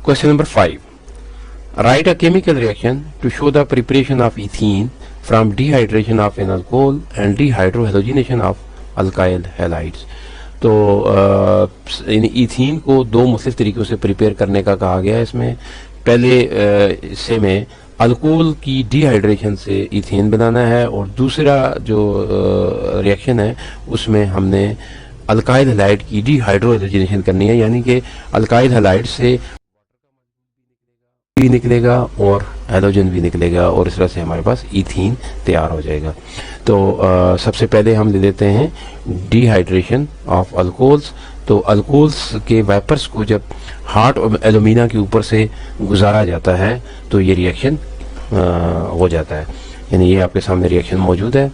Question number 5. Write a chemical reaction to show the preparation of ethene from dehydration of an alcohol and dehydrohalogenation of alkyl halides. تو ethane کو دو مختلف طریقوں سے prepare کرنے کا کہا گیا ہے. اس میں پہلے حصے میں الکول کی ڈی ہائیڈریشن سے ایتھین بنانا ہے، اور دوسرا جو ریئیکشن ہے اس میں ہم نے الکائل ہیلائڈ کی ڈی ہائیڈرو ہیلوجینیشن کرنی ہے، یعنی کہ الکائل ہیلائڈ سے بھی نکلے گا اور ہیلوجن بھی نکلے گا، اور اس طرح سے ہمارے پاس ایتھین تیار ہو جائے گا. تو سب سے پہلے ہم لے لیتے ہیں ڈی ہائیڈریشن آف الکولز. تو الکولز کے ویپرز کو جب ہارٹ ایلومینا کے اوپر سے گزارا جاتا ہے تو یہ ریئیکشن ہو جاتا ہے. یعنی یہ آپ کے سامنے ریئیکشن موجود ہے.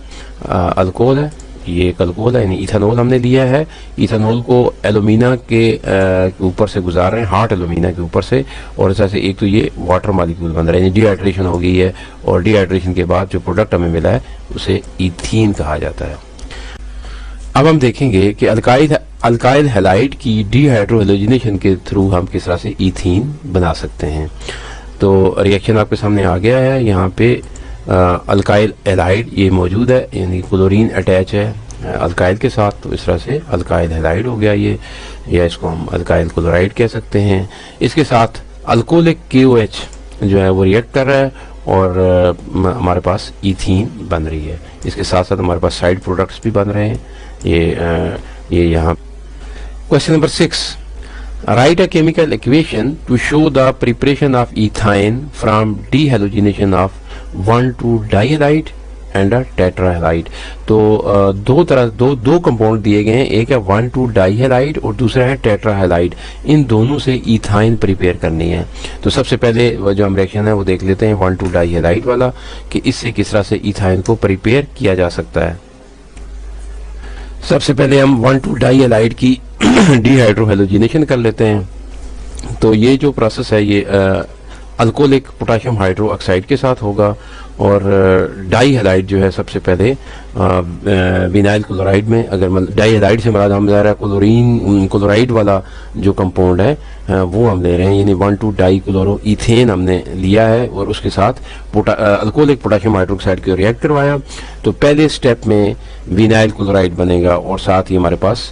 الکول ہے، یہ ایک الکول ہے، یعنی ایتھنول ہم نے لیا ہے. ایتھنول کو ایلومینا کے اوپر سے گزار رہے ہیں، ہارٹ ایلومینا کے اوپر سے، اور اس طرح سے ایک تو یہ واٹر مالیکول بن رہا ہے، یعنی ڈی ہائیڈریشن ہو گئی ہے، اور ڈی ہائیڈریشن کے بعد جو پروڈکٹ ہمیں ملا ہے اسے ایتھین کہا جاتا ہے. اب ہم دیکھیں گے کہ الکائل ہیلائڈ کی ڈی ہائیڈرو ہیلوجینیشن کے تھرو ہم کس طرح سے ایتھین بنا سکتے ہیں. تو ریئیکشن آپ کے سامنے آ گیا ہے. یہاں پہ الکائل ہیلائڈ یہ موجود ہے، یعنی کلورین اٹیچ ہے الکائل کے ساتھ، تو اس طرح سے الکائل ہیلائڈ ہو گیا یہ، یا اس کو ہم الکائل کلورائڈ کہہ سکتے ہیں. اس کے ساتھ الکولک KOH جو ہے وہ ریئیکٹ کر رہا ہے، اور ہمارے پاس ایتھین بن رہی ہے. اس کے ساتھ ساتھ ہمارے پاس سائڈ پروڈکٹس بھی بن رہے ہیں. یہ یہاں. Question number 6. Write a chemical equation to show the preparation of ethane from dehalogenation of 1,2-dihalide and a tetrahalide. تو دو کمپاؤنڈ دیے گئے ہیں، ایک ہے 1,2-dihalide اور دوسرا ہے tetrahalide. ان دونوں سے ایتھائن پریپیئر کرنی ہے. تو سب سے پہلے جو ہم ریئیکشن ہے وہ دیکھ لیتے ہیں 1,2-dihalide والا، کہ اس سے کس طرح سے ایتھائن کو پریپیئر کیا جا سکتا ہے. سب سے پہلے ہم 1,2-dihalide کی ڈی ہائیڈرو ہیلوجینیشن کر لیتے ہیں. تو یہ جو پروسیس ہے یہ الکولک پوٹاشیم ہائیڈرو آکسائڈ کے ساتھ ہوگا، اور ڈائی ہیلائڈ جو ہے سب سے پہلے وینائل کلورائڈ میں، اگر ڈائی ہیلائڈ سے مراد ہم لے رہا ہے کلورائڈ والا جو کمپاؤنڈ ہے وہ ہم لے رہے ہیں، یعنی 1,2-ڈائی کلورو ایتھین ہم نے لیا ہے، اور اس کے ساتھ الکولک پوٹاشیم ہائیڈرو آکسائڈ کو ریئیکٹ کروایا. تو پہلے سٹیپ میں وینائل کلورائڈ بنے گا، اور ساتھ ہی ہمارے پاس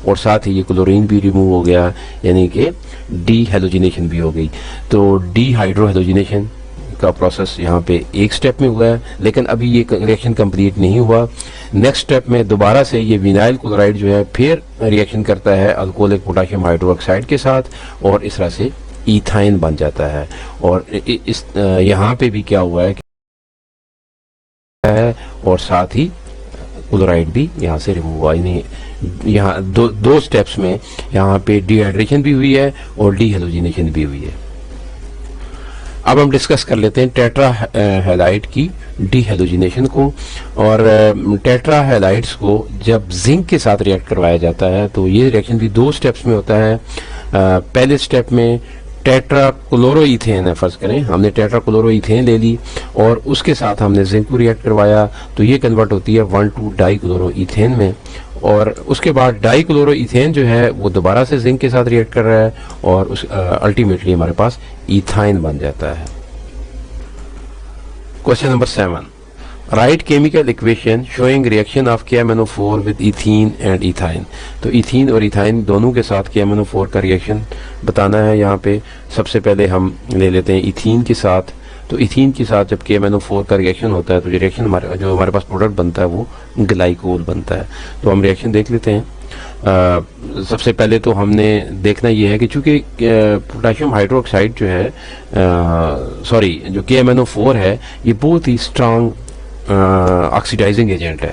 اور ساتھ ہی یہ کلورین بھی ریموو ہو گیا، یعنی کہ ڈی ہیلوجینیشن بھی ہو گئی. تو ڈی ہائیڈرو ہیلوجینیشن کا پروسیس یہاں پہ ایک سٹیپ میں ہوا ہے، لیکن ابھی یہ ریئیکشن کمپلیٹ نہیں ہوا. نیکسٹ سٹیپ میں دوبارہ سے یہ وینائل کلورائڈ جو ہے پھر ریئیکشن کرتا ہے الکولک پوٹاشیم ہائیڈرو آکسائڈ کے ساتھ، اور اس طرح سے ایتھائن بن جاتا ہے. اور یہاں پہ بھی کیا ہوا ہے، اور ساتھ ہی کلورائڈ بھی یہاں سے ریموو ہوا. یعنی یہاں دو سٹیپس میں یہاں پہ ڈی ہائیڈریشن بھی ہوئی ہے اور ڈی ہیلوجینیشن بھی ہوئی ہے. اب ہم ڈسکس کر لیتے ہیں ٹیٹرا ہیلائڈ کی ڈی ہیلوجینیشن کو. اور ٹیٹرا ہیلائڈس کو جب زنک کے ساتھ ریئیکٹ کروایا جاتا ہے تو یہ ریئیکشن بھی دو سٹیپس میں ہوتا ہے. پہلے سٹیپ میں ٹیٹرا کلورو ایتھین ہے، فرض کریں ہم نے ٹیٹرا کلورو ایتھین لے لی اور اس کے ساتھ ہم نے زنک کو ریئیکٹ کروایا، تو یہ کنورٹ ہوتی ہے 1,2-ڈائی کلورو ایتھین میں. اور اس کے بعد ڈائی کلورو ایتھین جو ہے وہ دوبارہ سے زنک کے ساتھ ریئیکٹ کر رہا ہے، اور الٹیمیٹلی ہمارے پاس ایتھائن بن جاتا ہے. Question number 7. Write chemical equation showing reaction of KMnO4 with ethene and ethine. تو ایتھین اور ایتھائن دونوں کے ساتھ KMnO4 کا ریئیکشن بتانا ہے. یہاں پہ سب سے پہلے ہم لے لیتے ہیں ایتھین کے ساتھ. تو ایتھین کے ساتھ جب KMnO4 کا ریئیکشن ہوتا ہے تو جو ریئیکشن جو ہمارے پاس پروڈکٹ بنتا ہے وہ گلائکول بنتا ہے. تو ہم ریئیکشن دیکھ لیتے ہیں. سب سے پہلے تو ہم نے دیکھنا یہ ہے کہ چونکہ پوٹاشیم ہائیڈرو آکسائڈ جو ہے جو KMnO4 ہے یہ بہت ہی اسٹرانگ آکسیڈائزنگ ایجنٹ ہے.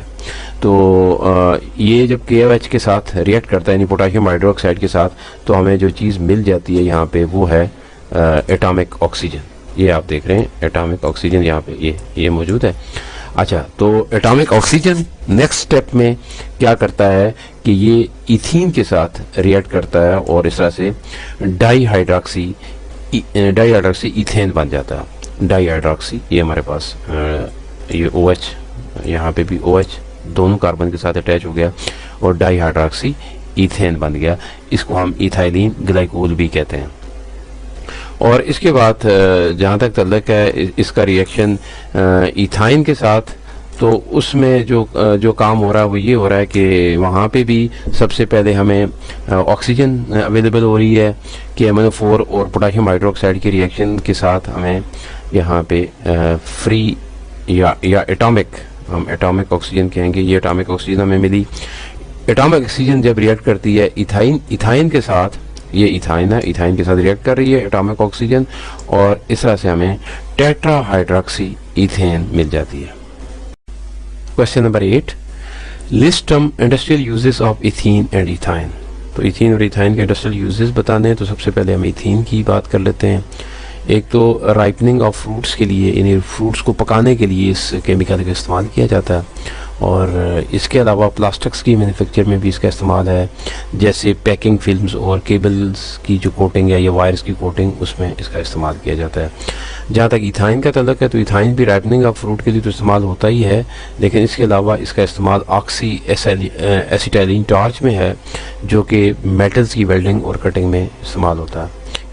تو یہ جب KOH کے ساتھ ریئیکٹ کرتا ہے، یعنی پوٹاشیم ہائیڈرو آکسائڈ کے ساتھ، تو ہمیں جو چیز مل جاتی ہے یہاں پہ وہ ہے ایٹامک آکسیجن. یہ آپ دیکھ رہے ہیں ایٹامک آکسیجن یہاں پہ یہ موجود ہے. اچھا، تو ایٹامک آکسیجن نیکسٹ سٹیپ میں کیا کرتا ہے کہ یہ ایتھین کے ساتھ ریئیکٹ کرتا ہے، اور اس طرح سے ڈائی ہائیڈراکسی ایتھین بن جاتا ہے. ڈائی ہائیڈراکسی یہ ہمارے پاس یہ OH، یہاں پہ بھی OH دونوں کاربن کے ساتھ اٹیچ ہو گیا، اور ڈائی ہائیڈراکسی ایتھین بن گیا. اس کو ہم ایتھائلین گلائکول بھی کہتے ہیں. اور اس کے بعد جہاں تک تعلق ہے اس کا ریئیکشن ایتھائن کے ساتھ، تو اس میں جو کام ہو رہا ہے وہ یہ ہو رہا ہے کہ وہاں پہ بھی سب سے پہلے ہمیں آکسیجن اویلیبل ہو رہی ہے کہ MnO4 اور پوٹاشیم ہائیڈروکسائڈ کے ریئیکشن کے ساتھ ہمیں یہاں پہ فری یا ایٹامک، ہم ایٹامک آکسیجن کہیں گے، یہ ایٹامک آکسیجن ہمیں ملی. ایٹامک آکسیجن جب ریئیکٹ کرتی ہے ایتھائن کے ساتھ، یہ ایتھائن ہے، ایتھائن کے ساتھ ریئیکٹ کر رہی ہے ایٹامک آکسیجن، اور اس طرح سے ہمیں ٹیٹرا ہائیڈراکسی ایتھین مل جاتی ہے. Question number 8، list some industrial uses of ethane and ethyne. تو ایتھین اور ایتھائن کے انڈسٹریل یوزز بتانے ہیں، تو سب سے پہلے ہم ایتھین کی بات کر لیتے ہیں. ایک تو رائپننگ آف فروٹس کے لیے، یعنی فروٹس کو پکانے کے لیے اس کیمیکل کا استعمال کیا جاتا ہے، اور اس کے علاوہ پلاسٹکس کی مینوفیکچر میں بھی اس کا استعمال ہے، جیسے پیکنگ فلمز اور کیبلز کی جو کوٹنگ ہے یا وائرز کی کوٹنگ، اس میں اس کا استعمال کیا جاتا ہے. جہاں تک ایتھائن کا تعلق ہے تو ایتھائن بھی رائپننگ آف فروٹ کے لیے تو استعمال ہوتا ہی ہے، لیکن اس کے علاوہ اس کا استعمال آکسی ایسیٹائلین ٹارچ میں ہے، جو کہ میٹلز کی ویلڈنگ اور کٹنگ میں استعمال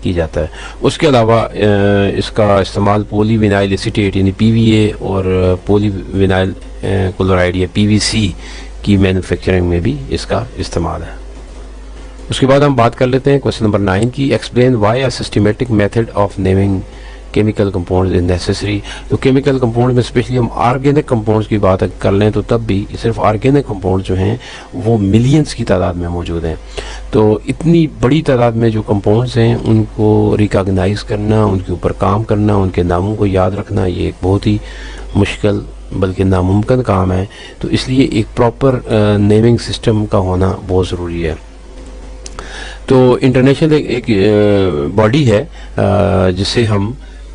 کی جاتا ہے. اس کے علاوہ اس کا استعمال پولی وینائل ایسیٹیٹ یعنی PVA اور پولی وینائل کلورائڈ یا PVC کی مینوفیکچرنگ میں بھی اس کا استعمال ہے. اس کے بعد ہم بات کر لیتے ہیں کوشچن نمبر 9 کی، explain why a systematic method of naming chemical compounds is necessary. تو کیمیکل کمپاؤنڈ میں اسپیشلی ہم آرگینک کمپاؤنڈز کی بات کر لیں تو تب بھی صرف آرگینک کمپاؤنڈ جو ہیں وہ ملینز کی تعداد میں موجود ہیں. تو اتنی بڑی تعداد میں جو کمپاؤنڈز ہیں ان کو ریکاگنائز کرنا، ان کے اوپر کام کرنا، ان کے ناموں کو یاد رکھنا، یہ ایک بہت ہی مشکل بلکہ ناممکن کام ہے. تو اس لیے ایک پراپر نیمنگ سسٹم کا ہونا بہت ضروری ہے. تو انٹرنیشنل ایک باڈی ہے جسے ہم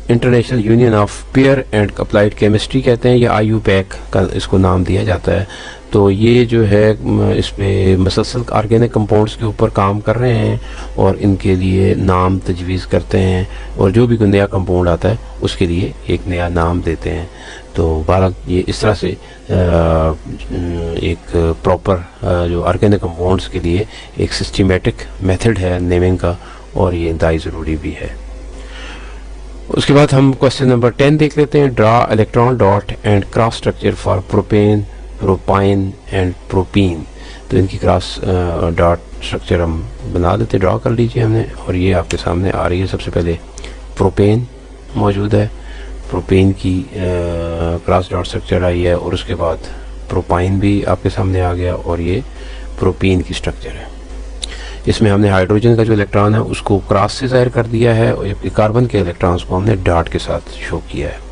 International Union of Pure and Applied Chemistry کہتے ہیں، یا IUPAC کا اس کو نام دیا جاتا ہے. تو یہ جو ہے اس پہ مسلسل آرگینک کمپاؤنڈز کے اوپر کام کر رہے ہیں اور ان کے لیے نام تجویز کرتے ہیں، اور جو بھی کوئی نیا کمپاؤنڈ آتا ہے اس کے لیے ایک نیا نام دیتے ہیں. تو بہرحال یہ اس طرح سے ایک پراپر جو آرگینک کمپاؤنڈز کے لیے ایک سسٹمیٹک میتھڈ ہے نیمنگ کا، اور یہ انتہائی ضروری بھی ہے. اس کے بعد ہم کوشچن نمبر 10 دیکھ لیتے ہیں، draw electron dot and cross structure for propene, propyne and propene. تو ان کی کراس ڈاٹ اسٹرکچر ہم بنا دیتے، ڈرا کر لیجئے ہم نے، اور یہ آپ کے سامنے آ رہی ہے. سب سے پہلے پروپین موجود ہے، پروپین کی کراس ڈاٹ اسٹرکچر آئی ہے، اور اس کے بعد پروپائن بھی آپ کے سامنے آ گیا، اور یہ پروپین کی اسٹرکچر ہے. اس میں ہم نے ہائیڈروجن کا جو الیکٹران ہے اس کو کراس سے ظاہر کر دیا ہے، اور جبکہ کاربن کے الیکٹرانز کو ہم نے ڈاٹ کے ساتھ شو کیا ہے.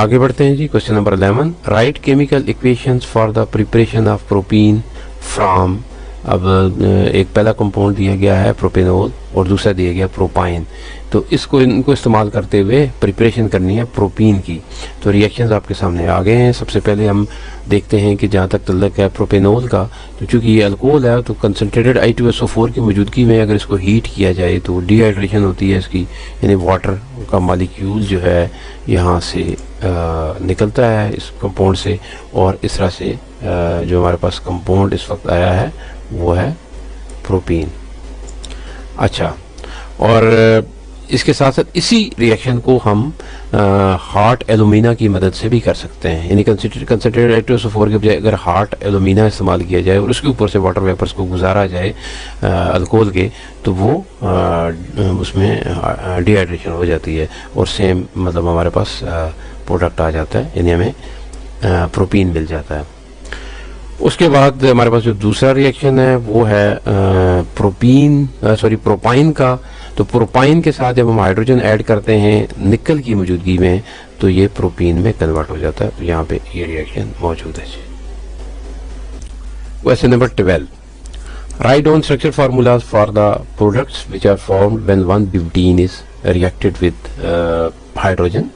آگے بڑھتے ہیں جی. Question number 11، write chemical equations for the preparation of propene from. اب ایک پہلا کمپاؤنڈ دیا گیا ہے پروپینول، اور دوسرا دیا گیا پروپائن. تو ان کو استعمال کرتے ہوئے پریپریشن کرنی ہے پروپین کی. تو ریئیکشنز آپ کے سامنے آ گئے ہیں. سب سے پہلے ہم دیکھتے ہیں کہ جہاں تک تعلق ہے پروپینول کا، تو چونکہ یہ الکول ہے تو کنسنٹریٹڈ I2SO4 کی موجودگی میں اگر اس کو ہیٹ کیا جائے تو ڈی ہائیڈریشن ہوتی ہے اس کی، یعنی واٹر کا مالیکیول جو ہے یہاں سے نکلتا ہے اس کمپاؤنڈ سے، اور اس طرح سے جو ہمارے پاس کمپاؤنڈ اس وقت آیا ہے وہ ہے پروپین. اچھا، اور اس کے ساتھ ساتھ اسی ریئیکشن کو ہم ہارٹ ایلومینا کی مدد سے بھی کر سکتے ہیں، یعنی کنسنٹریٹڈ I2SO4 کے بجائے اگر ہارٹ ایلومینا استعمال کیا جائے اور اس کے اوپر سے واٹر ویپرز کو گزارا جائے الکول کے، تو وہ اس میں ڈی ہائیڈریشن ہو جاتی ہے، اور سیم مطلب ہمارے پاس پروڈکٹ آ جاتا ہے، یعنی ہمیں پروپین مل جاتا ہے. اس کے بعد ہمارے پاس جو دوسرا ریئیکشن ہے وہ ہے پروپائن کا. تو پروپائن کے ساتھ جب ہم ہائیڈروجن ایڈ کرتے ہیں نکل کی موجودگی میں تو یہ پروپین میں کنورٹ ہو جاتا ہے. تو یہاں پہ یہ ریئیکشن موجود ہے. Question number 12، write down structure formulas for the products which are formed when 1 butene is reacted with hydrogen,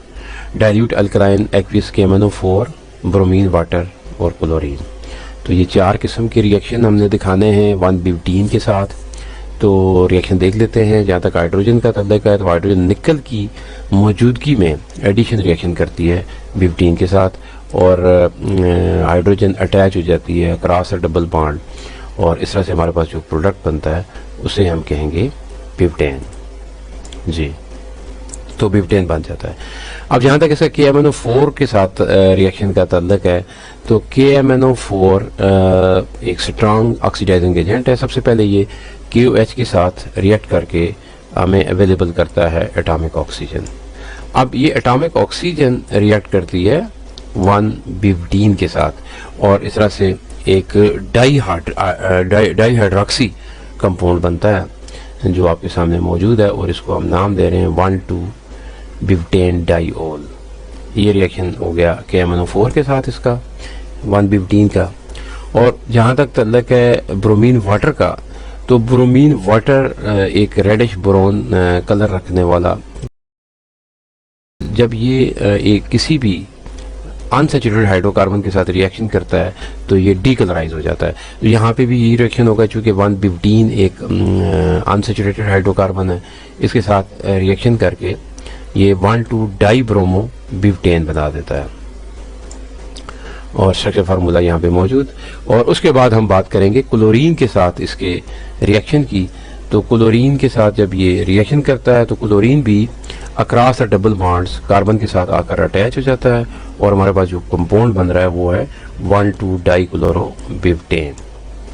dilute alkaline aqueous KMnO4، bromine, water اور کلورین. تو یہ 4 قسم کے ریئیکشن ہم نے دکھانے ہیں 1 butene کے ساتھ. تو ریئیکشن دیکھ لیتے ہیں. جہاں تک ہائیڈروجن کا تعلق ہے تو ہائیڈروجن نکل کی موجودگی میں ایڈیشن ریئیکشن کرتی ہے بیوٹین کے ساتھ، اور ہائیڈروجن اٹیچ ہو جاتی ہے کراس ڈبل بانڈ، اور اس طرح سے ہمارے پاس جو پروڈکٹ بنتا ہے اسے ہم کہیں گے بیوٹین. جی تو بیوٹین بن جاتا ہے. اب جہاں تک اس کا KMnO4 کے ساتھ ریئیکشن کا تعلق ہے تو KMnO4 ایک سٹرانگ آکسیڈائزنگ ایجنٹ ہے. سب سے پہلے یہ KOH کے ساتھ ریئیکٹ کر کے ہمیں اویلیبل کرتا ہے ایٹامک آکسیجن. اب یہ ایٹامک آکسیجن ریئیکٹ کرتی ہے 1 بیوٹین کے ساتھ، اور اس طرح سے ایک ڈائی ہائیڈراکسی کمپاؤنڈ بنتا ہے جو آپ کے سامنے موجود ہے، اور اس کو ہم نام دے رہے ہیں 1,2 بیوٹین ڈائی اول. یہ ریئیکشن ہو گیا KMnO4 کے ساتھ اس کا 1 بیوٹین کا. اور جہاں تک تعلق ہے برومین واٹر کا، تو برومین واٹر ایک ریڈش برون کلر رکھنے والا، جب یہ ایک کسی بھی انسیچوریٹڈ ہائیڈرو کاربن کے ساتھ ریئیکشن کرتا ہے تو یہ ڈی کلرائز ہو جاتا ہے. یہاں پہ بھی یہ ریئیکشن ہوگا، چونکہ 1 بیوٹین ایک انسیچوریٹڈ ہائیڈرو کاربن ہے، اس کے ساتھ ریئیکشن کر کے یہ 1,2 ڈائی برومو بیوٹین بنا دیتا ہے، اور اسٹرکچر فارمولا یہاں پہ موجود. اور اس کے بعد ہم بات کریں گے کلورین کے ساتھ اس کے ریئیکشن کی. تو کلورین کے ساتھ جب یہ ریئیکشن کرتا ہے تو کلورین بھی اکراس ڈبل بانڈز کاربن کے ساتھ آ کر اٹیچ ہو جاتا ہے، اور ہمارے پاس جو کمپاؤنڈ بن رہا ہے وہ ہے 1,2 ڈائی کلورو بیوٹین.